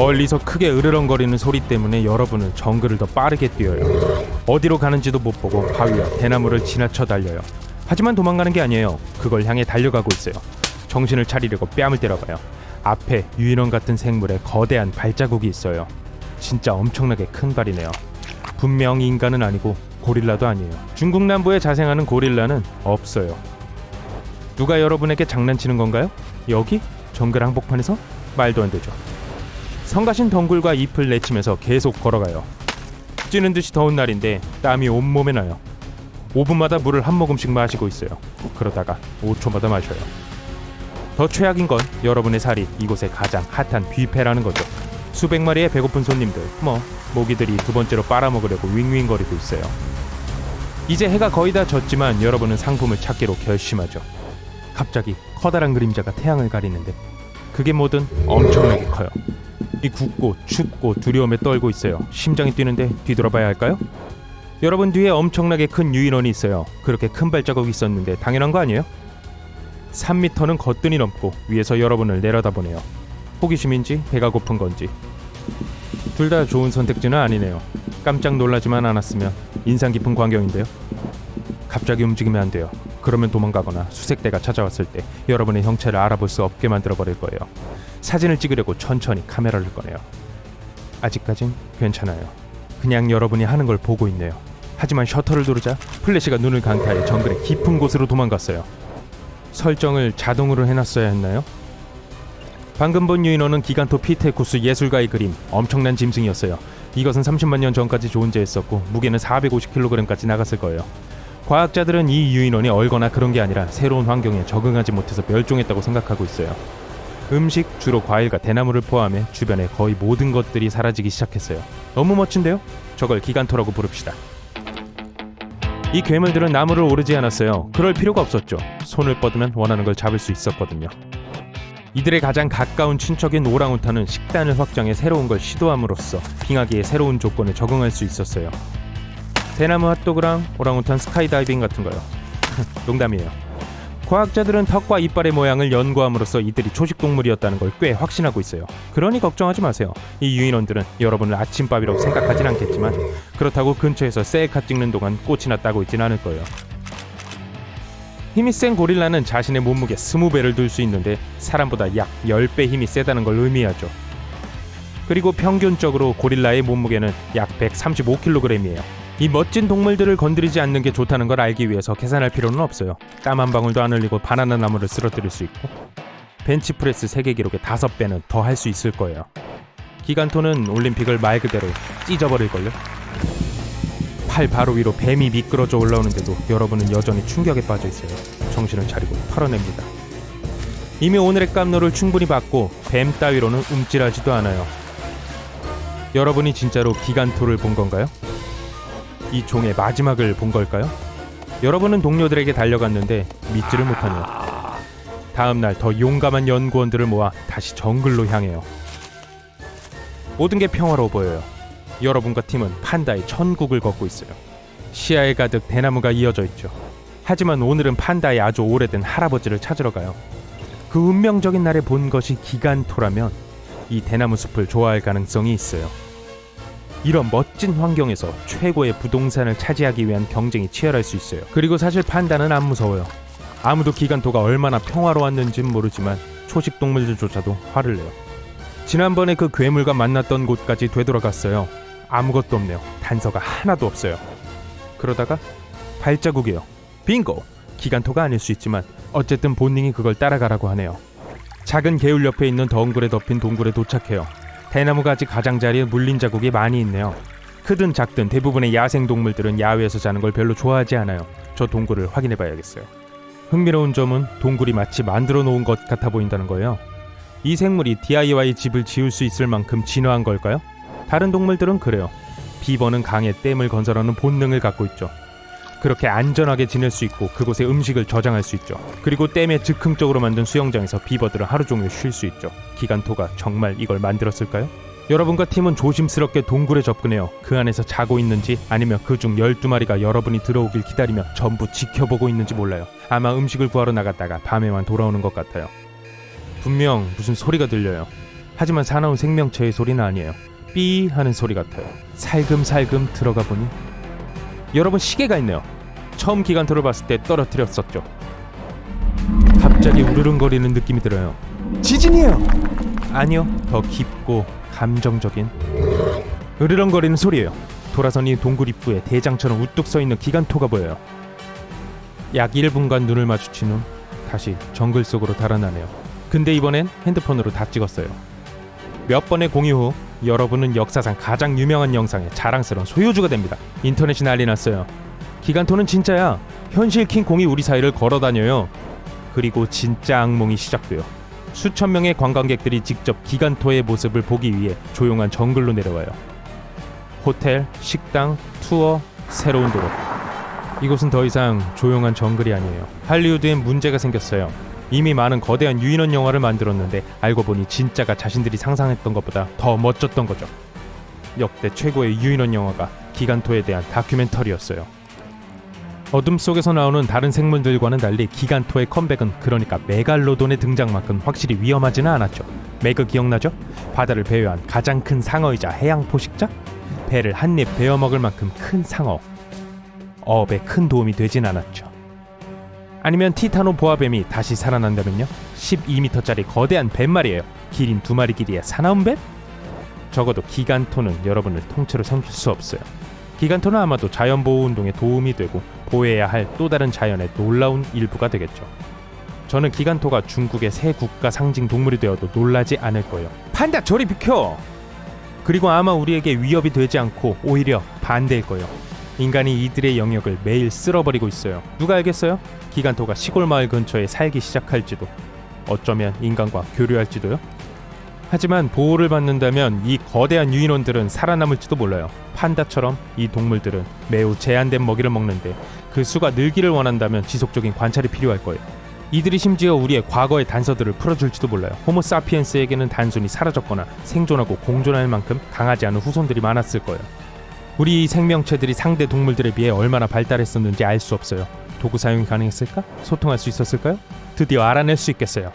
멀리서 크게 으르렁거리는 소리 때문에 여러분은 정글을 더 빠르게 뛰어요. 어디로 가는지도 못 보고 바위와 대나무를 지나쳐 달려요. 하지만 도망가는 게 아니에요. 그걸 향해 달려가고 있어요. 정신을 차리려고 뺨을 때려봐요. 앞에 유인원 같은 생물의 거대한 발자국이 있어요. 진짜 엄청나게 큰 발이네요. 분명 인간은 아니고 고릴라도 아니에요. 중국 남부에 자생하는 고릴라는 없어요. 누가 여러분에게 장난치는 건가요? 여기? 정글 한복판에서? 말도 안 되죠. 성가신 덩굴과 잎을 내치면서 계속 걸어가요. 찌는 듯이 더운 날인데 땀이 온몸에 나요. 5분마다 물을 한 모금씩 마시고 있어요. 그러다가 5초마다 마셔요. 더 최악인 건 여러분의 살이 이곳의 가장 핫한 뷔페라는 거죠. 수백 마리의 배고픈 손님들, 모기들이 두 번째로 빨아먹으려고 윙윙거리고 있어요. 이제 해가 거의 다 졌지만 여러분은 상품을 찾기로 결심하죠. 갑자기 커다란 그림자가 태양을 가리는데 그게 뭐든 엄청나게 커요. 이 굳고 춥고 두려움에 떨고 있어요. 심장이 뛰는데 뒤돌아봐야 할까요? 여러분 뒤에 엄청나게 큰 유인원이 있어요. 그렇게 큰 발자국이 있었는데 당연한 거 아니에요? 3m는 거뜬히 넘고 위에서 여러분을 내려다보네요. 호기심인지 배가 고픈 건지 둘 다 좋은 선택지는 아니네요. 깜짝 놀라지만 않았으면 인상 깊은 광경인데요. 갑자기 움직이면 안 돼요. 그러면 도망가거나 수색대가 찾아왔을 때 여러분의 형체를 알아볼 수 없게 만들어버릴 거예요. 사진을 찍으려고 천천히 카메라를 꺼내요. 아직까진 괜찮아요. 그냥 여러분이 하는 걸 보고 있네요. 하지만 셔터를 누르자 플래시가 눈을 강타해 정글의 깊은 곳으로 도망갔어요. 설정을 자동으로 해놨어야 했나요? 방금 본 유인원은 기간토 피테쿠스 예술가의 그림, 엄청난 짐승이었어요. 이것은 30만 년 전까지 존재했었고 무게는 450kg까지 나갔을 거예요. 과학자들은 이 유인원이 얼거나 그런 게 아니라 새로운 환경에 적응하지 못해서 멸종했다고 생각하고 있어요. 음식, 주로 과일과 대나무를 포함해 주변의 거의 모든 것들이 사라지기 시작했어요. 너무 멋진데요? 저걸 기간토라고 부릅시다. 이 괴물들은 나무를 오르지 않았어요. 그럴 필요가 없었죠. 손을 뻗으면 원하는 걸 잡을 수 있었거든요. 이들의 가장 가까운 친척인 오랑우탄은 식단을 확장해 새로운 걸 시도함으로써 빙하기의 새로운 조건에 적응할 수 있었어요. 대나무 핫도그랑 오랑우탄 스카이다이빙 같은 거요. 농담이에요. 과학자들은 턱과 이빨의 모양을 연구함으로써 이들이 초식동물이었다는 걸 꽤 확신하고 있어요. 그러니 걱정하지 마세요. 이 유인원들은 여러분을 아침밥이라고 생각하진 않겠지만 그렇다고 근처에서 셀카 찍는 동안 꽃이나 따고 있진 않을 거예요. 힘이 센 고릴라는 자신의 몸무게 20배를 들 수 있는데 사람보다 약 10배 힘이 세다는 걸 의미하죠. 그리고 평균적으로 고릴라의 몸무게는 약 135kg이에요. 이 멋진 동물들을 건드리지 않는 게 좋다는 걸 알기 위해서 계산할 필요는 없어요. 땀 한 방울도 안 흘리고 바나나 나무를 쓰러뜨릴 수 있고 벤치프레스 세계 기록의 5배는 더 할 수 있을 거예요. 기간토는 올림픽을 말 그대로 찢어버릴걸요? 팔 바로 위로 뱀이 미끄러져 올라오는데도 여러분은 여전히 충격에 빠져 있어요. 정신을 차리고 털어냅니다. 이미 오늘의 깜놀을 충분히 받고 뱀 따위로는 움찔하지도 않아요. 여러분이 진짜로 기간토를 본 건가요? 이 종의 마지막을 본 걸까요? 여러분은 동료들에게 달려갔는데 믿지를 못하네요. 다음날 더 용감한 연구원들을 모아 다시 정글로 향해요. 모든 게 평화로워 보여요. 여러분과 팀은 판다의 천국을 걷고 있어요. 시야에 가득 대나무가 이어져 있죠. 하지만 오늘은 판다의 아주 오래된 할아버지를 찾으러 가요. 그 운명적인 날에 본 것이 기간토라면 이 대나무 숲을 좋아할 가능성이 있어요. 이런 멋진 환경에서 최고의 부동산을 차지하기 위한 경쟁이 치열할 수 있어요. 그리고 사실 판다는 안 무서워요. 아무도 기간토가 얼마나 평화로웠는지는 모르지만 초식 동물들조차도 화를 내요. 지난번에 그 괴물과 만났던 곳까지 되돌아갔어요. 아무것도 없네요. 단서가 하나도 없어요. 그러다가 발자국이에요. 빙고! 기간토가 아닐 수 있지만 어쨌든 본능이 그걸 따라가라고 하네요. 작은 개울 옆에 있는 덩굴에 덮인 동굴에 도착해요. 대나무 가지 가장자리에 물린 자국이 많이 있네요. 크든 작든 대부분의 야생동물들은 야외에서 자는 걸 별로 좋아하지 않아요. 저 동굴을 확인해봐야겠어요. 흥미로운 점은 동굴이 마치 만들어 놓은 것 같아 보인다는 거예요. 이 생물이 DIY 집을 지을 수 있을 만큼 진화한 걸까요? 다른 동물들은 그래요. 비버는 강에 댐을 건설하는 본능을 갖고 있죠. 그렇게 안전하게 지낼 수 있고 그곳에 음식을 저장할 수 있죠. 그리고 댐에 즉흥적으로 만든 수영장에서 비버들은 하루 종일 쉴 수 있죠. 기간토가 정말 이걸 만들었을까요? 여러분과 팀은 조심스럽게 동굴에 접근해요. 그 안에서 자고 있는지 아니면 그중 12마리가 여러분이 들어오길 기다리며 전부 지켜보고 있는지 몰라요. 아마 음식을 구하러 나갔다가 밤에만 돌아오는 것 같아요. 분명 무슨 소리가 들려요. 하지만 사나운 생명체의 소리는 아니에요. 삐 하는 소리 같아요. 살금살금 들어가 보니 여러분, 시계가 있네요. 처음 기간토를 봤을 때 떨어뜨렸었죠. 갑자기 우르릉거리는 느낌이 들어요. 지진이에요! 아니요, 더 깊고 감정적인 으르렁거리는 소리예요. 돌아서니 동굴 입구에 대장처럼 우뚝 서있는 기간토가 보여요. 약 1분간 눈을 마주친 후 다시 정글 속으로 달아나네요. 근데 이번엔 핸드폰으로 다 찍었어요. 몇 번의 공유 후 여러분은 역사상 가장 유명한 영상의 자랑스러운 소유주가 됩니다. 인터넷이 난리 났어요. 기간토는 진짜야. 현실 킹콩이 우리 사이를 걸어다녀요. 그리고 진짜 악몽이 시작돼요. 수천 명의 관광객들이 직접 기간토의 모습을 보기 위해 조용한 정글로 내려와요. 호텔, 식당, 투어, 새로운 도로. 이곳은 더 이상 조용한 정글이 아니에요. 할리우드엔 문제가 생겼어요. 이미 많은 거대한 유인원 영화를 만들었는데 알고 보니 진짜가 자신들이 상상했던 것보다 더 멋졌던 거죠. 역대 최고의 유인원 영화가 기간토에 대한 다큐멘터리였어요. 어둠 속에서 나오는 다른 생물들과는 달리 기간토의 컴백은, 그러니까 메갈로돈의 등장만큼 확실히 위험하지는 않았죠. 매그 기억나죠? 바다를 배회한 가장 큰 상어이자 해양 포식자? 배를 한입 베어먹을 만큼 큰 상어. 어업에 큰 도움이 되진 않았죠. 아니면 티타노 보아뱀이 다시 살아난다면요? 12m짜리 거대한 뱀말이에요. 기린 2마리 길이의 사나운 뱀? 적어도 기간토는 여러분을 통째로 삼킬 수 없어요. 기간토는 아마도 자연보호운동에 도움이 되고 보호해야 할 또 다른 자연의 놀라운 일부가 되겠죠. 저는 기간토가 중국의 새 국가 상징 동물이 되어도 놀라지 않을 거예요. 판다, 저리 비켜! 그리고 아마 우리에게 위협이 되지 않고 오히려 반대일 거예요. 인간이 이들의 영역을 매일 쓸어버리고 있어요. 누가 알겠어요? 기간토가 시골 마을 근처에 살기 시작할지도, 어쩌면 인간과 교류할지도요? 하지만 보호를 받는다면 이 거대한 유인원들은 살아남을지도 몰라요. 판다처럼 이 동물들은 매우 제한된 먹이를 먹는데 그 수가 늘기를 원한다면 지속적인 관찰이 필요할 거예요. 이들이 심지어 우리의 과거의 단서들을 풀어줄지도 몰라요. 호모사피엔스에게는 단순히 사라졌거나 생존하고 공존할 만큼 강하지 않은 후손들이 많았을 거예요. 우리 이 생명체들이 상대 동물들에 비해 얼마나 발달했었는지 알 수 없어요. 도구 사용이 가능했을까? 소통할 수 있었을까요? 드디어 알아낼 수 있겠어요.